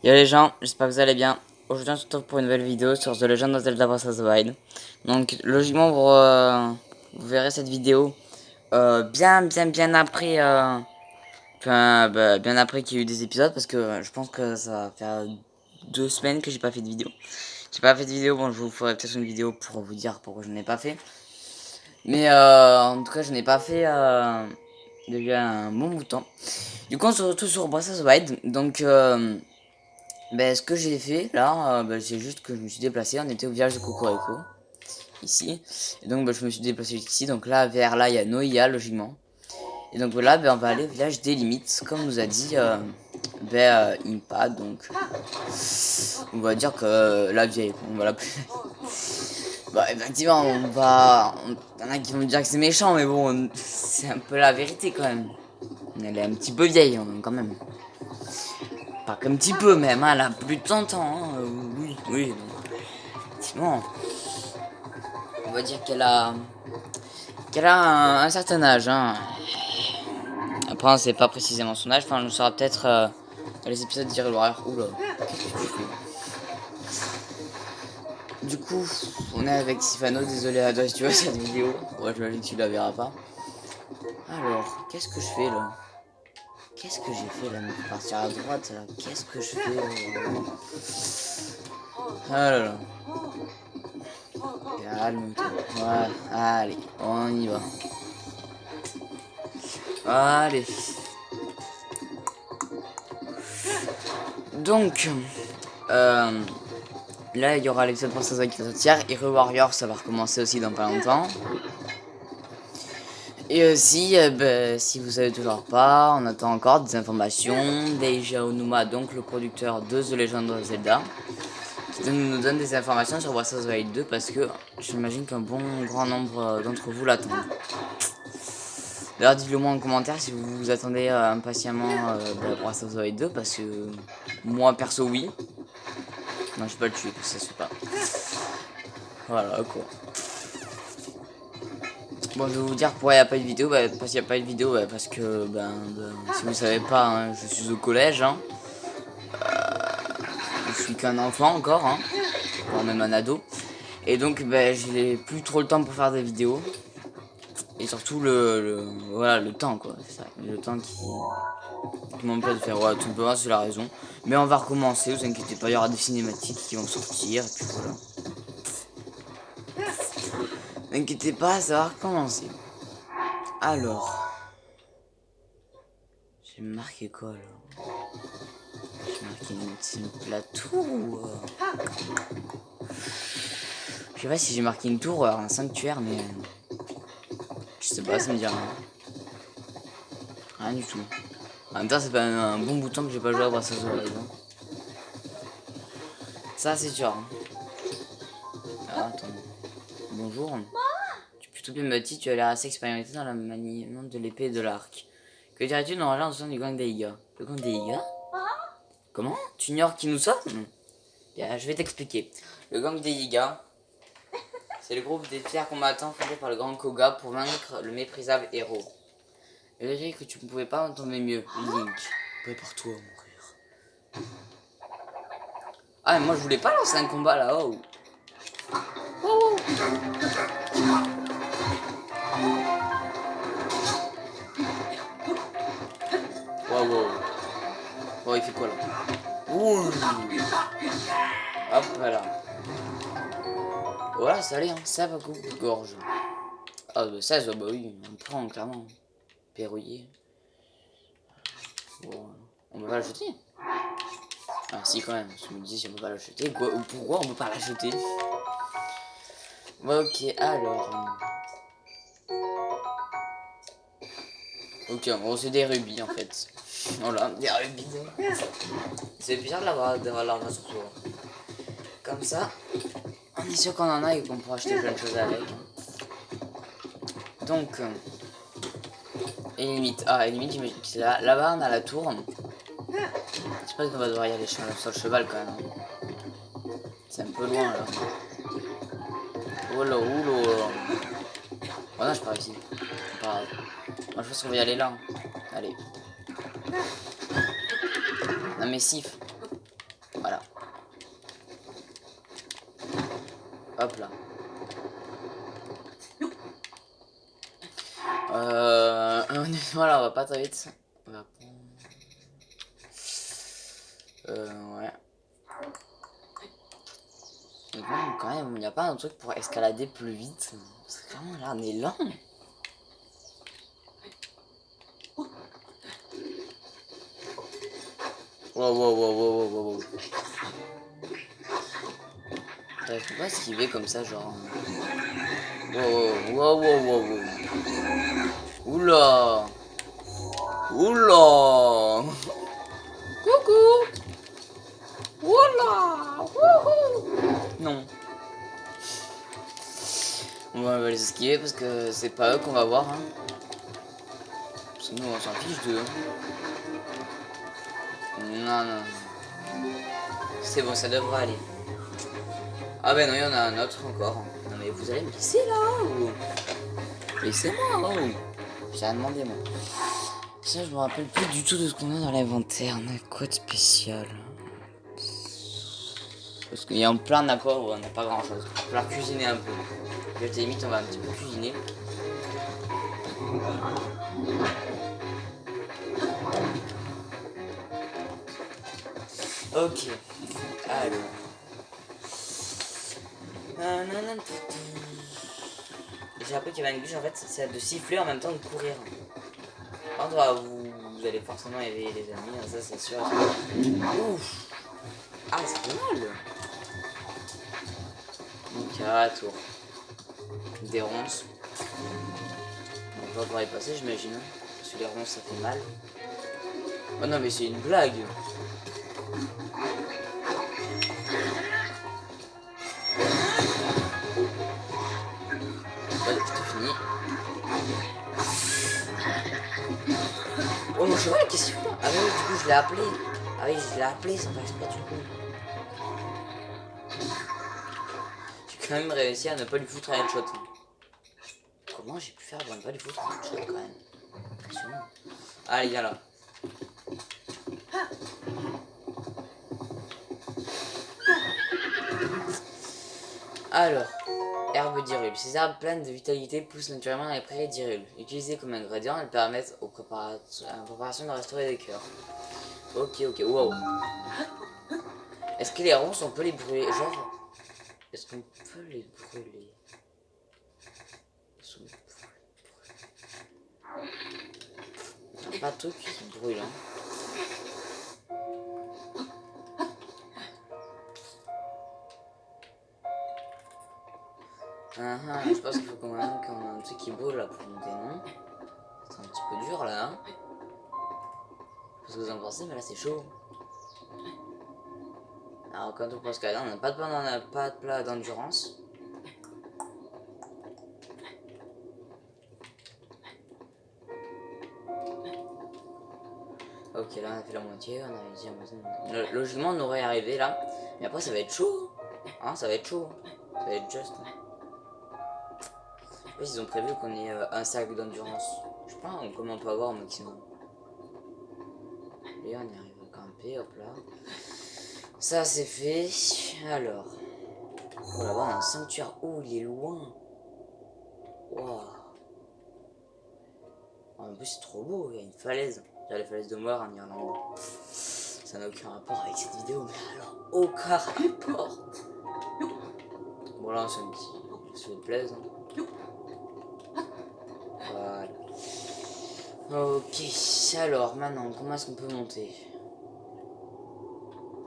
Yo les gens, j'espère que vous allez bien. Aujourd'hui on se retrouve pour une nouvelle vidéo sur The Legend of Zelda Breath of the Wild. Donc logiquement vous verrez cette vidéo bien après bien après qu'il y ait eu des épisodes parce que je pense que ça va faire 2 semaines que j'ai pas fait de vidéo. J'ai pas fait de vidéo, bon je vous ferai peut-être une vidéo pour vous dire pourquoi je n'ai pas fait. Mais en tout cas je n'ai pas fait depuis un bon bout de temps. Du coup on se retrouve sur Breath of the Wild. Donc ce que j'ai fait là, c'est juste que je me suis déplacé. On était au village de Kokoreko, ici. Et donc, je me suis déplacé ici. Donc là, vers là, il y a Noia, logiquement. Et donc voilà, on va aller au village des limites, comme nous a dit Impa. Donc, on va dire que la vieille, quoi, on va l'appeler. Effectivement, y en a qui vont me dire que c'est méchant, mais bon, c'est un peu la vérité quand même. Elle est un petit peu vieille, hein, quand même. Pas qu'un petit peu même, hein, elle a plus de 100 ans. Hein, oui, oui. Donc, effectivement, on va dire qu'elle a un certain âge. Hein. Après, on sait pas précisément son âge. Enfin, on le saura peut-être dans les épisodes d'Hyrule Warrior. Oula, qu'est-ce que tu fais? Du coup, on est avec Sifano. Désolé à toi si tu vois cette vidéo. Ouais, j'imagine que tu la verras pas. Alors, qu'est-ce que je fais là? Qu'est-ce que j'ai fait là? Me partir à droite là. Qu'est-ce que je fais Ah là là. Calme-toi. Ouais, allez, on y va. Allez. Donc, là, il y aura l'épisode pour ça qui va sortir. Hero Warrior, ça va recommencer aussi dans pas longtemps. Et aussi, si vous savez toujours pas, on attend encore des informations. Deija Onuma, donc le producteur de The Legend of Zelda, qui nous donne des informations sur Breath of the Wild 2 parce que j'imagine qu'un bon grand nombre d'entre vous l'attendent. D'ailleurs, dites-le moi en commentaire si vous vous attendez impatiemment Breath of the Wild 2 parce que moi perso, oui. Non, je vais pas le tuer, ça se fait pas. Voilà quoi. Bon, je vais vous dire pourquoi il n'y a pas de vidéo. Parce qu'il n'y a pas de vidéo, parce que, si vous savez pas, hein, je suis au collège. Hein. Je suis qu'un enfant encore, hein, voire même un ado. Et donc, j'ai plus trop le temps pour faire des vidéos. Et surtout, voilà, le temps, quoi. C'est ça, le temps qui m'empêche de faire. Ouais, tout simplement, c'est la raison. Mais on va recommencer, vous inquiétez pas, il y aura des cinématiques qui vont sortir. Et puis voilà. N'inquiétez pas, ça va recommencer. Alors, j'ai marqué quoi là? J'ai marqué une plateau. Je sais pas si j'ai marqué une tour ou un sanctuaire, mais je sais pas, ça me dit rien. Rien du tout. En même temps, ça fait un bon bout de temps que j'ai pas joué à Breath of the Wild. Ça, c'est sûr. Hein. Ah, attends. Bonjour. Tu es plutôt bien bâti, tu as l'air assez expérimenté dans la maniement de l'épée et de l'arc. Que dirais-tu dans la sein du gang Daiga? Le gang Daiga? Comment? Tu ignores qui nous sommes? Bien, je vais t'expliquer. Le gang des Yiga, c'est le groupe des fiers combattants fondé par le grand Koga pour vaincre le méprisable héros. Je dirais que tu ne pouvais pas entendre mieux, Link. Prépare-toi à mourir. Ah, mais moi je voulais pas lancer un combat là-haut. Oh. Wow, wow. Oh, il fait quoi là? Ouh. Hop là. Voilà, ça allait, hein. Ça va coupe-gorge. Ah, ça, bah oui, on prend clairement. Perrouillé. Bon, on va pas l'acheter. Ah si quand même, je me dis si on peut pas l'acheter. Pourquoi on peut pas l'acheter? Ok, alors. Ok, en gros c'est des rubis en fait. Voilà, des rubis. C'est bizarre d'avoir l'argent sur soi. Comme ça, on est sûr qu'on en a et qu'on pourra acheter plein de choses avec. Donc, et limite, j'imagine que c'est là. Là-bas on a la tour. Je sais pas qu'on va devoir y aller sur le cheval quand même. C'est un peu loin là. Oh là, oh là. Oh non, je pars ici. Pas grave. Moi, je pense qu'on va y aller là. Allez. Non, mais sif. Voilà. Hop là. Voilà, on va pas très vite. On va ouais. Mais bon, quand même, il n'y a pas un truc pour escalader plus vite. C'est vraiment là, on est lent. Wow, wow, wow, wow, wow, wow. Je peux pas esquiver comme ça, genre. Wow, wow, wow, wow, wow. Oula. Oula. Coucou. Oula. Wouhou. Non. On va les esquiver parce que c'est pas eux qu'on va voir. Hein. Parce que nous, on s'en fiche d'eux. Non, non. C'est bon, ça devrait aller. Ah ben non, il y en a un autre encore. Non mais vous allez me laisser là ou... Laissez-moi oh. J'ai rien demandé moi. Ça je me rappelle plus du tout de ce qu'on a dans l'inventaire. On a quoi de spécial? Parce qu'il y a plein d'accords où on n'a pas grand chose. Il va falloir cuisiner un peu. Je te limite on va un petit peu cuisiner. Ok. Alors. J'ai appris qu'il y avait une bûche en fait, c'est de siffler en même temps de courir. Par contre, vous allez forcément éveiller les amis, hein, ça c'est sûr. Ouf. Ah, c'est pas mal. Donc à tour. Des ronces. On va pouvoir y passer, j'imagine. Parce que les ronces ça fait mal. Oh non, mais c'est une blague. Voilà, c'est fini. Oh mon cheval, qu'est-ce qu'il fait? Ah oui, du coup je l'ai appelé. Ah oui, je l'ai appelé sans faire exprès du coup. J'ai quand même réussi à ne pas lui foutre un headshot. Comment j'ai pu faire pour ne pas lui foutre un headshot quand même? Impressionnant. Allez, viens là. Alors, herbe d'Hyrule. Ces herbes pleines de vitalité poussent naturellement dans les prairies d'Hyrule. Utilisées comme ingrédient, elles permettent à la préparation de restaurer des cœurs. Ok, ok, wow. Est-ce que les ronces, on peut les brûler? Genre, est-ce qu'on peut les brûler? Il n'y a pas de truc qui brûle, hein. Je pense qu'il faut quand même qu'on a un truc qui brûle là pour monter, non? C'est un petit peu dur là, hein? Je sais pas ce que vous en pensez, mais là c'est chaud. Alors quand on pense qu'à là, on n'a pas de plat d'endurance. Ok, là on a fait la moitié, on avait dit la moitié. Logiquement on aurait arrivé là, mais après ça va être chaud. Hein, ça va être chaud. Ça va être juste. Je sais pas s'ils ont prévu qu'on ait un sac d'endurance. Je sais pas comment on peut avoir au maximum. Et on y arrive à grimper, hop là. Ça c'est fait. Alors. Oh là-bas on a un sanctuaire. Oh il est loin. Waouh. En plus c'est trop beau, il y a une falaise. Il y a la falaise de Moir en Irlande. Ça n'a aucun rapport avec cette vidéo, mais alors aucun rapport. Bon là c'est un petit... Ça vous plaise. Hein. Voilà. Ok, alors maintenant comment est-ce qu'on peut monter?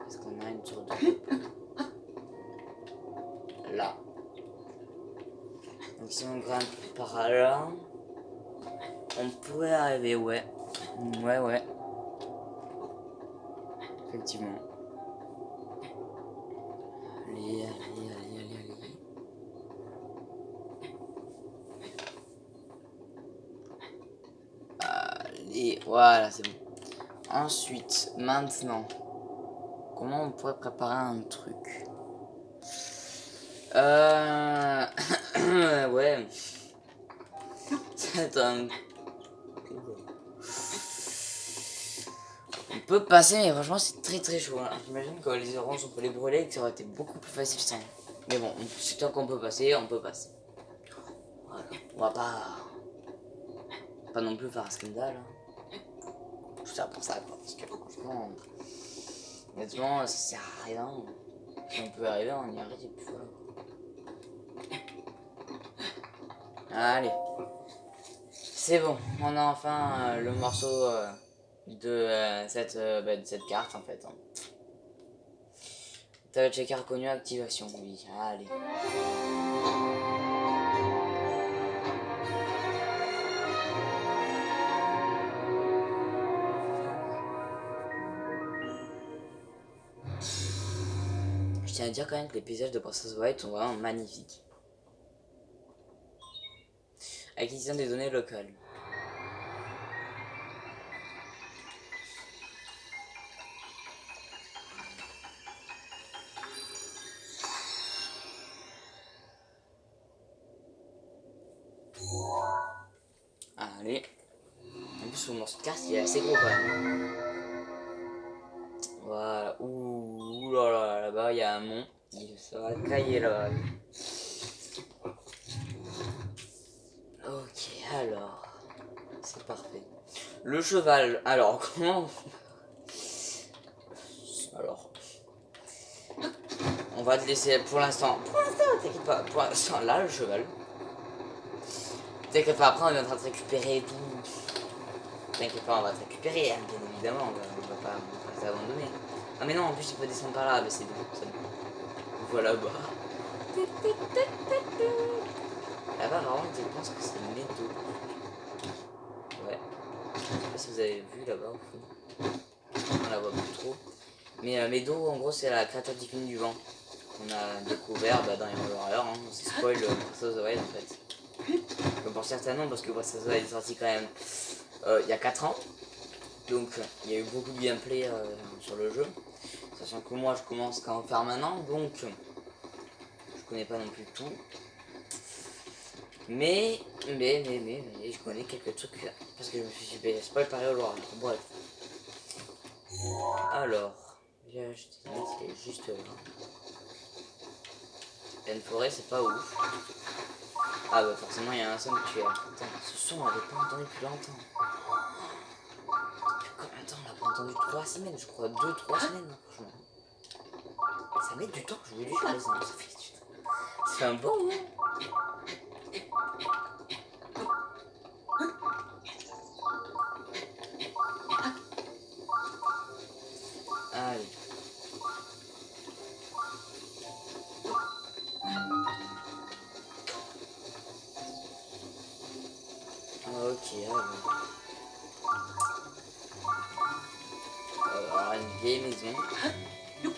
Est-ce qu'on a une sorte de... Là. Donc si on grimpe par là, on pourrait arriver, ouais. Ouais. Effectivement. Allez. Allez, voilà, c'est bon. Ensuite, maintenant, comment on pourrait préparer un truc? Ouais. On peut passer, mais franchement, c'est très chaud. Hein. J'imagine que les oranges, on peut les brûler et que ça aurait été beaucoup plus facile sans. Mais bon, c'est tant qu'on peut passer, on peut passer. Voilà. On va pas non plus faire un scandale. Hein. Tout ça pour ça, quoi. Parce que franchement, honnêtement, ça sert à rien. Si on peut arriver, on y arrive. Et puis voilà. Allez. C'est bon, on a enfin le morceau de cette carte en fait. Hein. T'as le checker reconnu, activation, oui, allez. Je tiens à dire quand même que les paysages de Princess White sont vraiment magnifiques. Acquisition des données locales. Allez. En plus, le morceau de carte, il est assez gros quand même. Voilà. Ouh là là, là-bas, il y a un mont. Ça va cailler là. Ok, alors. C'est parfait. Le cheval. Alors, comment... Alors. On va te laisser pour l'instant. T'inquiète pas. Pour l'instant, là, le cheval. T'inquiète pas, après, on est en train de récupérer et tout. T'inquiète pas, on va te récupérer, hein, bien évidemment. On va pas t'abandonner. Ah, mais non, en plus, il peut descendre par là. Mais c'est bon, c'est bon. Voilà, bah. Là-bas, vraiment, je pense que c'est le métaux. Ouais. Je sais pas si vous avez vu là-bas au fond. On la voit plus trop. Mais Meadow, en gros, c'est la créature divine du vent. On a découvert dans Hero Warrior. Hein. C'est spoil Breath of the Wild en fait. Comme pour certains non, parce que Breath of the Wild est sorti quand même il y a 4 ans. Donc il y a eu beaucoup de gameplay sur le jeu. Sachant que moi je commence qu'à en faire maintenant. Donc je connais pas non plus tout. Mais je connais quelques trucs parce que je me suis fait spoil par Hero Warrior. Bref. Alors, j'ai acheté, c'est juste là. Une forêt, c'est pas ouf. Ah bah forcément, il y a un sanctuaire. Attends, ce son, on l'avait pas entendu depuis longtemps. Depuis combien de temps on l'a pas entendu? 3 semaines, je crois. 2-3 semaines, hein, franchement. Ça met du temps, je voulais juste les ça fait du temps. Ça fait un bon moment. Allez. Ok, alors. Alors, une vieille maison. Ok.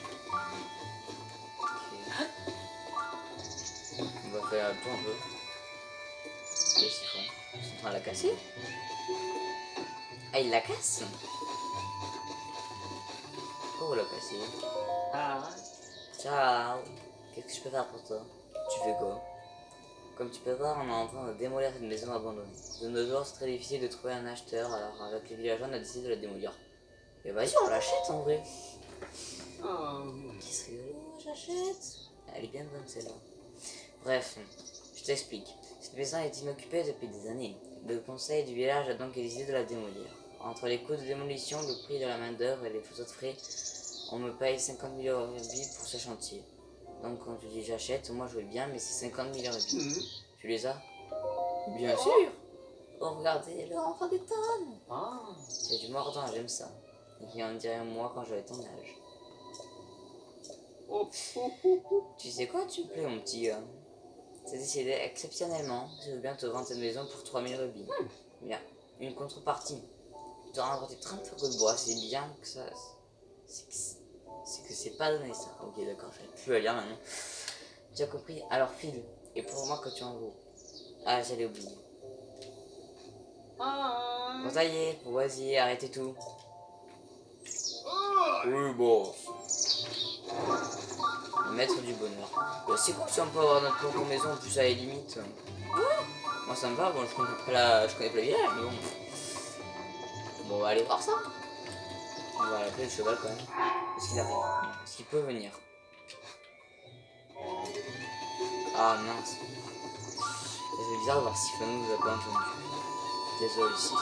On va faire un tour un peu. Qu'est-ce qu'ils font? Ils sont en train de la casser? Ah, ils la cassent? Oh, la casser. Ah. Ciao. Qu'est-ce que je peux faire pour toi? Tu fais quoi? Comme tu peux voir, on est en train de démolir cette maison abandonnée. De nos jours, c'est très difficile de trouver un acheteur, alors avec les villageois, on a décidé de la démolir. Et vas-y, on l'achète en vrai. Oh. Qui serait rigolo, j'achète. Elle est bien bonne celle-là. Bref, je t'explique. Cette maison est inoccupée depuis des années. Le conseil du village a donc décidé de la démolir. Entre les coûts de démolition, le prix de la main-d'œuvre et les photos de frais, on me paye 50 000 rubis pour ce chantier. Donc quand tu dis j'achète, moi je veux bien, mais c'est 50 000 rubis. Tu les as? Bien sûr. Oh regardez, le enfant des tonnes. C'est du mordant, j'aime ça. Et on dirait moi quand j'avais ton âge. Tu sais quoi, tu me plais mon petit gars. C'est décidé exceptionnellement. Je veux bien te vendre cette maison pour 3 000 rubis. Bien, une contrepartie. Tu dois rapporter 30 fagots de bois, c'est bien que ça... C'est que c'est pas donné ça. Ok d'accord, j'arrive plus à lire maintenant. Tu as compris? Alors file. Et pour moi que tu en vaux. Ah j'allais oublier. Bon ça y est, vas-y, arrêtez tout. Oui bon. Le maître du bonheur. C'est cool si on peut avoir notre propre maison, en plus à la limite. Moi ça me va, bon je connais pas la village, mais bon. Bon on va aller voir ça. On va l'appeler le cheval quand même. Est-ce qu'il arrive? Est-ce qu'il peut venir? Ah mince. C'est bizarre de voir si Fano nous a pas entendu. Désolé ici.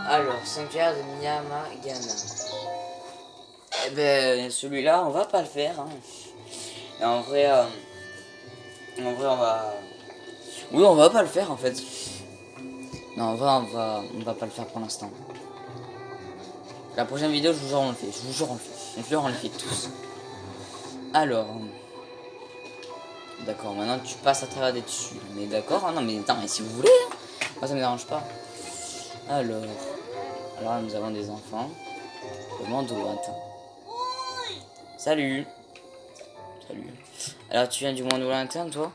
Alors, sanctuaire de Nyamagana. Eh ben, celui-là, on va pas le faire. Hein. Et en vrai, on va. Oui, on va pas le faire en fait. Non, en vrai, on va pas le faire pour l'instant. La prochaine vidéo, je vous jure, on le fait. Je vous jure, on le fait. Je vous jure, on le fait tous. Alors. D'accord, maintenant tu passes à travers des dessus. Mais d'accord, hein, non mais attends, mais si vous voulez, hein. Moi ça me dérange pas. Alors là nous avons des enfants. Le monde lointain. Salut. Salut. Alors tu viens du monde lointain toi?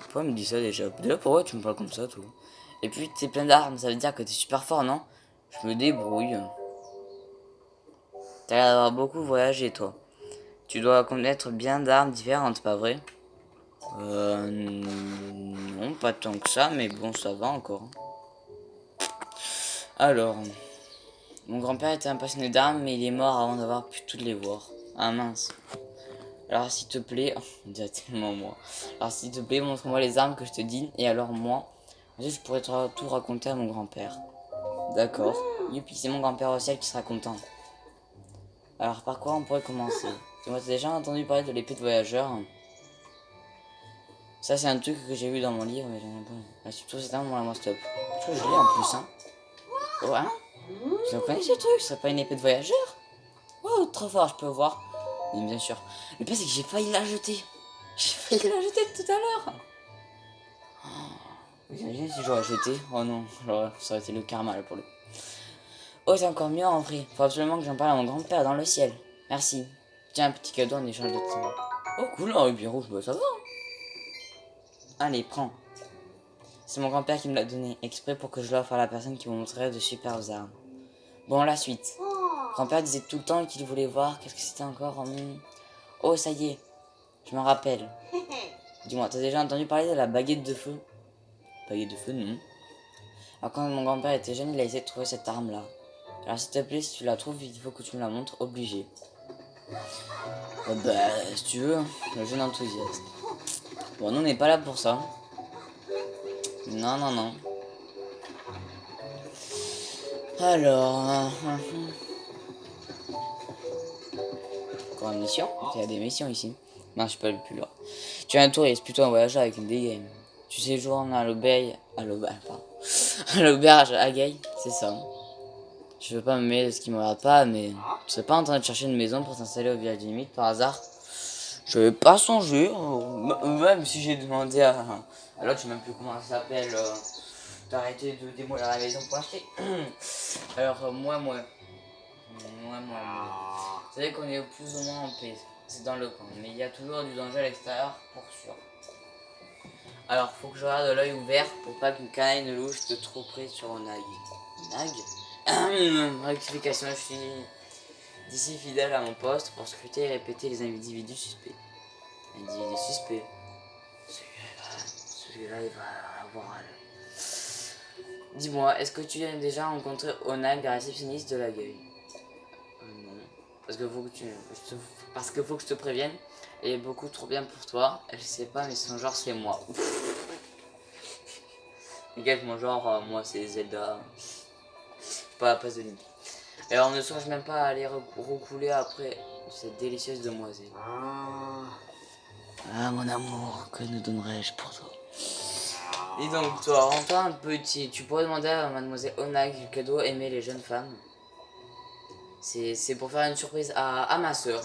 Pourquoi me dis ça déjà? Déjà pourquoi tu me parles comme ça toi? Et puis t'es plein d'armes, ça veut dire que t'es super fort non? Je me débrouille. T'as l'air d'avoir beaucoup voyagé toi. Tu dois connaître bien d'armes différentes, pas vrai? Non, pas tant que ça, mais bon ça va encore. Alors, mon grand-père était un passionné d'armes, mais il est mort avant d'avoir pu toutes les voir. Ah mince. Alors s'il te plaît, on dirait tellement moi. Alors s'il te plaît, montre-moi les armes que je te dis, et alors moi, ensuite je pourrais tout raconter à mon grand-père. D'accord. Youpi, c'est mon grand-père au ciel qui sera content. Alors par quoi on pourrait commencer? Moi, t'as déjà entendu parler de l'épée de voyageur? Ça c'est un truc que j'ai vu dans mon livre, mais j'en ai pas. Ah, surtout c'est un moment stop. Je crois que je l'ai en plus, hein. Oh, hein? Tu connais ce truc? C'est pas une épée de voyageur? Oh, trop fort, je peux voir. Mais bien sûr. Le pire, c'est que j'ai failli la jeter. J'ai failli la jeter tout à l'heure. Vous imaginez si j'aurais jeté? Oh non, ça aurait été le karma là pour le. Oh, c'est encore mieux en vrai. Faut absolument que j'en parle à mon grand-père dans le ciel. Merci. Tiens, un petit cadeau en échange de temps. Oh, cool, un rubis rouge, bah ça va. Allez, prends. C'est mon grand-père qui me l'a donné, exprès pour que je l'offre à la personne qui me montrerait de superbes armes. Bon, la suite. Grand-père disait tout le temps qu'il voulait voir. Qu'est-ce que c'était encore? Oh, ça y est. Je me rappelle. Dis-moi, t'as déjà entendu parler de la baguette de feu? Baguette de feu, non. Alors quand mon grand-père était jeune, il a essayé de trouver cette arme-là. Alors s'il te plaît, si tu la trouves, il faut que tu me la montres, obligé. Oh, bah, si tu veux, le jeune enthousiaste. Bon, nous on n'est pas là pour ça. Non, non, non. Alors... Encore une mission? Il y a des missions ici. Non, je suis pas le plus là. Tu es un touriste, plutôt un voyageur avec une dégaine. Tu séjournes à l'auberge... À l'auberge à Gaï, c'est ça. Je veux pas me mêler de ce qui me regarde pas, mais tu serais pas en train de chercher une maison pour t'installer au village limite par hasard? Je vais pas songer, même si j'ai demandé à l'autre, je sais même plus comment ça s'appelle, d'arrêter de démolir la maison pour l'acheter. Alors, moi. Vous savez qu'on est plus ou moins en paix, c'est dans le camp, mais il y a toujours du danger à l'extérieur, pour sûr. Alors, faut que je regarde l'œil ouvert pour pas qu'une canaille ne louche de trop près sur un nag. Nag? Rectification, je suis d'ici fidèle à mon poste pour scruter et répéter les individus suspects. Individus suspects. Celui-là, il va avoir. Dis-moi, est-ce que tu as déjà rencontré Onag, la réceptionniste de la gueule? Non. Parce que faut que je te prévienne. Elle est beaucoup trop bien pour toi. Elle sait pas, mais son genre c'est moi. Nickel, mon genre, moi c'est Zelda. Pas à la place de Link. Alors on ne songe même pas à aller recouler après cette délicieuse demoiselle. Ah mon amour, que ne donnerais-je pour toi? Dis donc toi, Antoine petit, tu pourrais demander à mademoiselle Onag du cadeau aimer les jeunes femmes. C'est pour faire une surprise à ma soeur.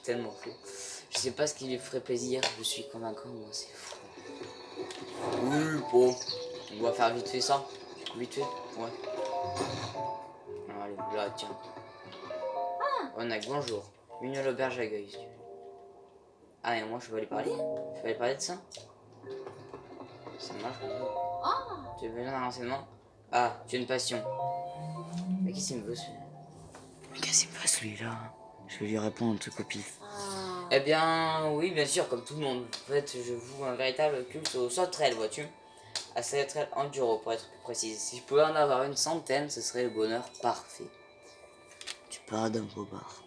Tellement fou. Je sais pas ce qui lui ferait plaisir, je suis convaincu, moi c'est fou. Oui, bon, on va faire vite fait ça. Vite fait, ouais. Allez, là, tiens. Onag, bonjour. Une à l'auberge à Gueule. Ah, mais moi je vais aller parler. Je vais aller parler de ça. Ça marche. Tu as besoin d'un renseignement? Ah, tu as une passion. Mais qu'est-ce qu'il me veut celui-là? Mais qu'est-ce qu'il me veut celui-là? Je vais lui répondre un truc au pif. Eh bien, oui, bien sûr, comme tout le monde. En fait, je voue un véritable culte aux sauterelles, vois-tu. à cette enduro pour être plus précise. Si je pouvais en avoir une centaine, ce serait le bonheur parfait. Tu pars d'un beau bar.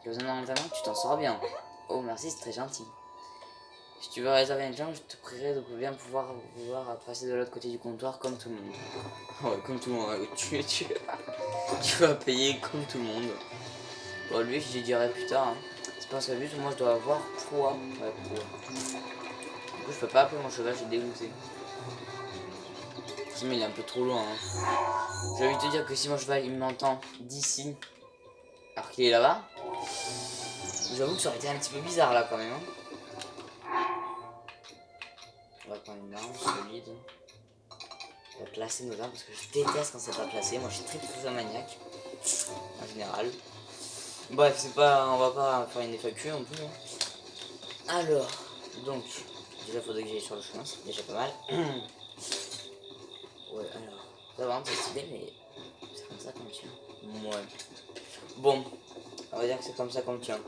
Tu as besoin d'un entraînement, tu t'en sors bien. Oh merci, c'est très gentil. Si tu veux réserver une chambre, je te prierai de bien pouvoir passer de l'autre côté du comptoir comme tout le monde. Ouais, comme tout le monde. Tu vas payer comme tout le monde. Bon, lui, je lui dirai plus tard. Hein. C'est parce que lui, moi, je dois avoir poids. Ouais, poids. Du coup, je peux pas appeler mon cheval, j'ai dégoûté. Sinon, il est un peu trop loin. Hein. J'ai envie de te dire que si mon cheval, il m'entend d'ici, alors qu'il est là-bas, j'avoue que ça aurait été un petit peu bizarre, là, quand même. Hein. On va prendre une arme solide. On va placer nos armes parce que je déteste quand c'est pas placé. Moi, je suis très maniaque. En général. Bref, c'est pas, on va pas faire une FAQ non plus. Hein. Alors, donc, déjà faudrait que j'aille sur le chemin, c'est déjà pas mal. Ouais, alors, ça va, c'est stylé, mais c'est comme ça qu'on tient. Ouais. Bon, on va dire que c'est comme ça qu'on tient.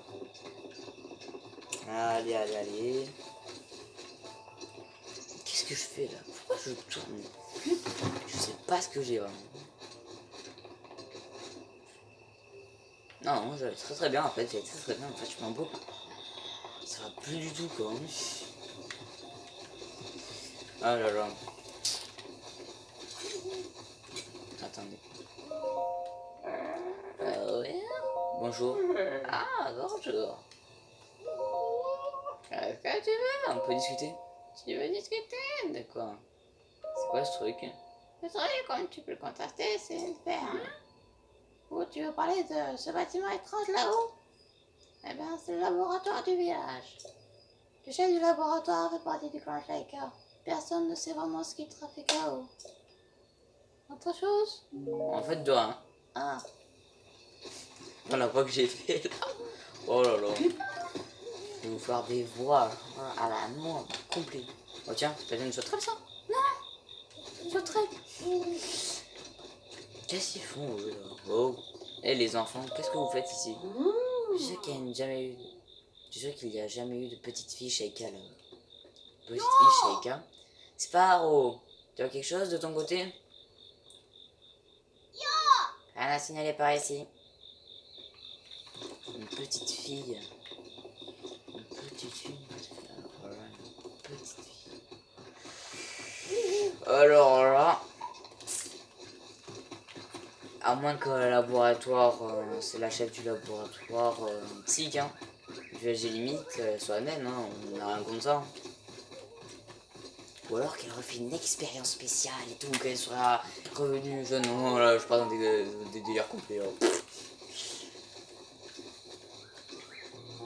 Allez, allez, allez. Qu'est-ce que je fais là? Pourquoi je tourne? Je sais pas ce que j'ai vraiment. Non, j'allais très bien en fait, j'allais très bien en fait, je m'en beau. Ça va plus du tout quoi. Ah là là. Attendez. Oui. Bonjour. Ah, bonjour. Qu'est-ce que tu veux? On peut discuter? Tu veux discuter? De quoi? C'est quoi ce truc? Ce truc, comme tu peux le contraster, c'est une ferme. Ou tu veux parler de ce bâtiment étrange là-haut? Eh bien, c'est le laboratoire du village. Le chef du laboratoire fait partie du clan Shaika. Personne ne sait vraiment ce qu'il trafique là-haut. Autre chose? En fait, de rien. Ah. Dans la voix que j'ai fait là. Oh là là. Je vais vous faire des voix à la noix, complet. Oh tiens, c'est pas une sauterelle ça? Non, sauterelle. Qu'est-ce qu'ils font eux là? Oh. Eh les enfants, qu'est-ce que vous faites ici? Je sais qu'il n'y a jamais eu. Je suis sûr qu'il n'y a jamais eu de petite fille Shaika là. Petite fille Shaika. Sparrow, tu as quelque chose de ton côté? Rien à signaler par ici. Une petite fille. Une petite fille. Alors là, une petite fille. Alors là. À moins que le laboratoire, c'est la chef du laboratoire psych, hein. J'ai limite, soit naine, hein. On n'a rien contre ça. Ou alors qu'elle refait une expérience spéciale et tout, qu'elle sera revenue jeune. Non, là, je parle dans des délires complets. Là.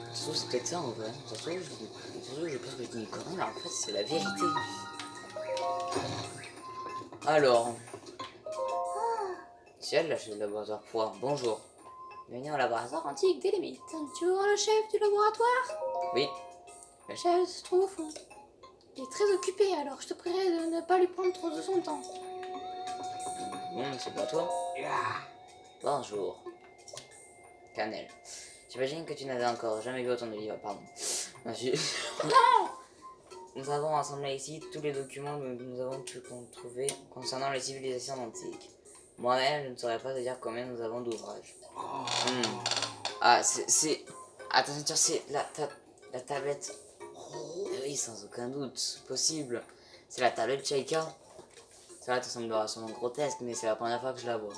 Ça se trouve, c'est peut-être ça en vrai. Ça se trouve, je pense que je dis une connerie, mais en fait, c'est la vérité. Alors, c'est elle, la chef du laboratoire. Point. Bonjour. Bienvenue au laboratoire antique des limites. Tu veux voir le chef du laboratoire? Oui. Le chef se trouve au fond. Il est très occupé, alors je te prierai de ne pas lui prendre trop de son temps. Bon, c'est pas toi. Bonjour. Cannelle. J'imagine que tu n'avais encore jamais vu autant de livres, pardon. Merci. Nous avons rassemblé ici tous les documents que nous avons pu trouver concernant les civilisations antiques. Moi-même, je ne saurais pas te dire combien nous avons d'ouvrages. Ah, c'est... Attention, c'est la tablette. Oui, sans aucun doute, possible. C'est la tablette Shaika. Ça va te sembler grotesque, mais c'est la première fois que je la vois.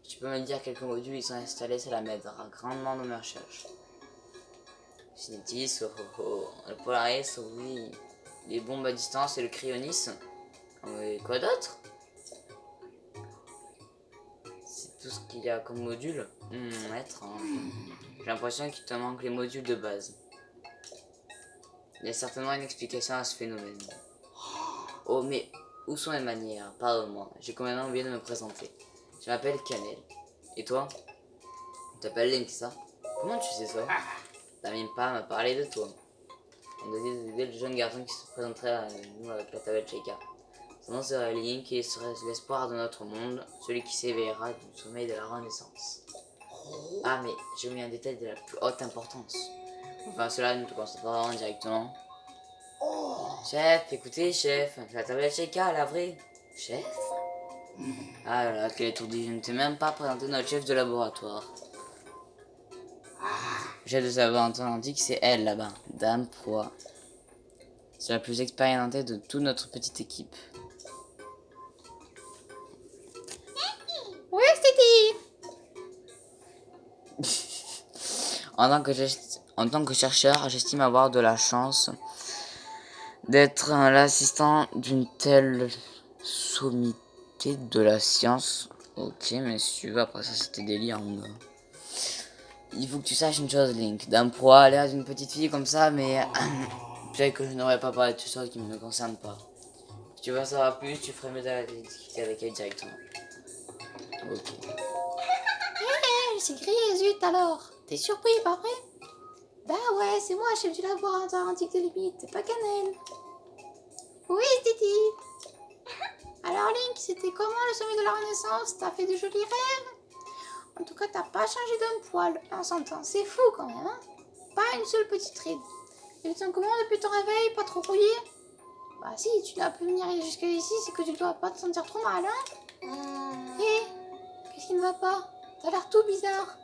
Tu peux me dire quelques modules ils sont installés, cela m'aidera grandement dans mes recherches. Cinétis, le Polaris, oui. Les bombes à distance et le cryonis. Et quoi d'autre? C'est tout ce qu'il y a comme module. Étrange. J'ai l'impression qu'il te manque les modules de base. Il y a certainement une explication à ce phénomène. Oh, mais où sont les manières? Pardonne-moi, j'ai complètement oublié de me présenter. Je m'appelle Cannelle. Et toi? Tu t'appelles Link, ça? Comment tu sais ça? T'as même pas à me parler de toi. On devait aider le jeune garçon qui se présenterait à nous avec la tablette Shaika. Son nom serait Link et il serait l'espoir de notre monde, celui qui s'éveillera du sommeil de la Renaissance. Ah, mais j'ai oublié un détail de la plus haute importance. Enfin, cela ne te concerne pas vraiment directement. Chef, écoutez, chef, la tablette chez K, la vraie. Chef? Ah là là, quelle étourdie, je ne t'ai même pas présenté notre chef de laboratoire. Chef de laboratoire antique, c'est elle là-bas, Dame Proie. C'est la plus expérimentée de toute notre petite équipe. Oui, Titi. En tant que chercheur, j'estime avoir de la chance d'être l'assistant d'une telle sommité de la science. Ok, messieurs, après ça c'était délire. Il faut que tu saches une chose, Link. Dame Proie a l'air d'une petite fille comme ça, mais peut-être que je n'aurais pas parlé de choses qui ne me concernent pas. Si tu veux en savoir plus, tu ferais mieux d'aller discuter avec elle directement. Ok. C'est grillé, zut alors. T'es surpris, pas vrai? Bah ouais, c'est moi, chef du laboratoire antique de limite, c'est pas Cannelle. Oui, Titi. Alors Link, c'était comment le sommet de la Renaissance? T'as fait de jolis rêves? En tout cas, t'as pas changé d'un poil, on s'entend. C'est fou quand même, hein? Pas une seule petite ride. Et tu te sens comment depuis ton réveil? Pas trop rouillé? Bah si, tu n'as pu venir jusqu'ici, c'est que tu dois pas te sentir trop mal, hein? Hé, qu'est-ce qui ne va pas? T'as l'air tout bizarre.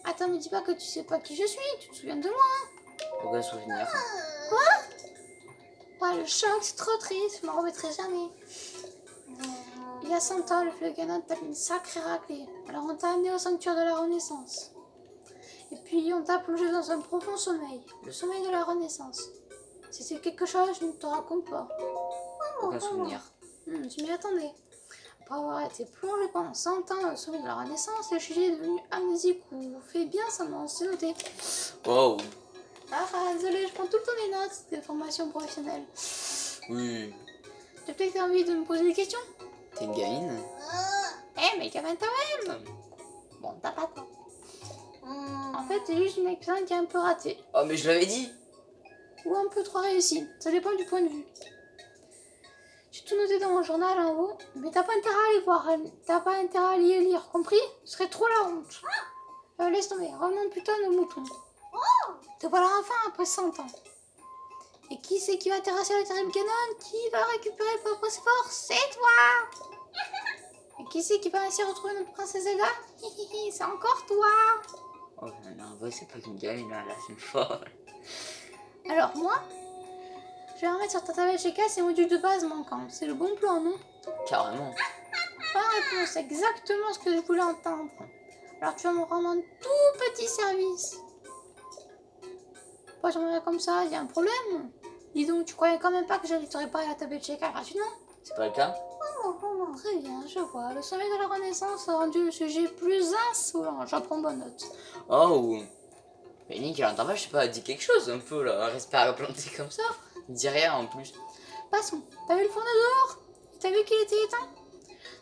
Attends, me dis pas que tu sais pas qui je suis, tu te souviens de moi, hein? Pourquoi souvenir? Ouais, le choc, c'est trop triste, je m'en remettrai jamais. Il y a 100 ans, le fleuve Ganon t'a mis une sacrée raclée. Alors on t'a amené au sanctuaire de la Renaissance. Et puis on t'a plongé dans un profond sommeil, le sommeil de la Renaissance. Si c'est quelque chose, je ne te raconte pas. Aucun souvenir. Je m'y attendais. Après avoir été plongé pendant 100 ans dans le sommeil de la Renaissance, le sujet est devenu amnésique ou fait bien ça, non, c'est noté. Wow. Ah, désolé, je prends tout le temps des notes, c'est des formations professionnelles. Oui. J'ai peut-être envie de me poser des questions. T'es une gamine? Eh, mais gamin quand même. Bon, t'as pas toi. En fait, c'est juste une expérience qui est un peu ratée. Oh, mais je l'avais dit. Ou un peu trop réussie. Ça dépend du point de vue. J'ai tout noté dans mon journal en haut, mais t'as pas intérêt à aller voir. T'as pas intérêt à aller lire, compris? Ce serait trop la honte. Laisse tomber, remonte plutôt à nos moutons. Te voilà enfin après 100 ans. Et qui c'est qui va terrasser le terrible Ganon? Qui va récupérer Papa Fort? C'est toi! Et qui c'est qui va ainsi retrouver notre princesse Zelda? C'est encore toi! Oh non, en vrai, c'est pas une gamine là, c'est une folle. Alors moi, je vais remettre sur ta tablette chez K ces modules de base manquants. C'est le bon plan, non? Carrément. Bonne réponse, c'est exactement ce que je voulais entendre. Alors tu vas me rendre un tout petit service. Pourquoi je me comme ça? Il y a un problème? Dis donc, tu croyais quand même pas que j'allais te réparer la tablette chez K gratuitement? C'est pas le cas? Très bien, je vois. Le sommet de la Renaissance a rendu le sujet plus insolent. J'en prends bonne note. Oh. Mais Link, à l'intérieur, je sais pas, dis quelque chose un peu là, reste pas planté comme ça. Dis rien en plus. Passons. T'as vu le fourneau dehors? T'as vu qu'il était éteint?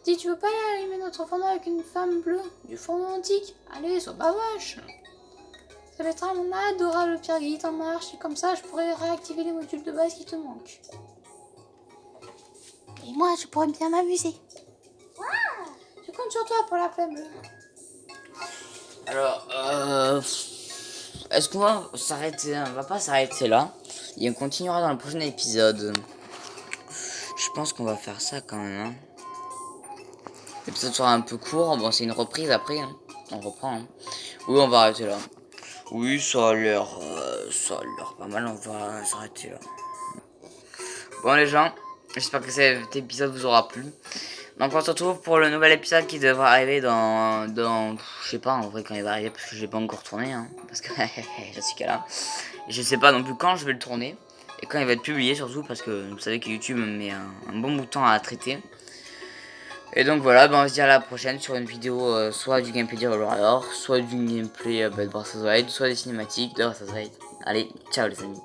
Dis, tu veux pas y allumer notre fourneau avec une flamme bleue du fourneau antique? Allez, sois pas vache. Ça mettra mon adorable Pierre Guite en marche et comme ça, je pourrai réactiver les modules de base qui te manquent. Et moi, je pourrais bien m'amuser. Je compte sur toi pour la flamme bleue. Alors, est-ce qu'on va s'arrêter? On va pas s'arrêter là. Et on continuera dans le prochain épisode. Je pense qu'on va faire ça quand même. Hein. L'épisode sera un peu court. Bon, c'est une reprise après. Hein. On reprend. Hein. Oui, on va arrêter là. Oui, ça a l'air pas mal. On va s'arrêter là. Bon, les gens, j'espère que cet épisode vous aura plu. Donc on se retrouve pour le nouvel épisode qui devra arriver dans je sais pas en vrai quand il va arriver parce que j'ai pas encore tourné hein, parce que je suis qu'à là. Je sais pas non plus quand je vais le tourner et quand il va être publié surtout parce que vous savez que YouTube me met un bon bout de temps à traiter. Et donc voilà, ben on se dit à la prochaine sur une vidéo soit du gameplay d'Hero soit du gameplay de Breath of the Wild, soit des cinématiques de Breath of the Wild. Allez, ciao les amis.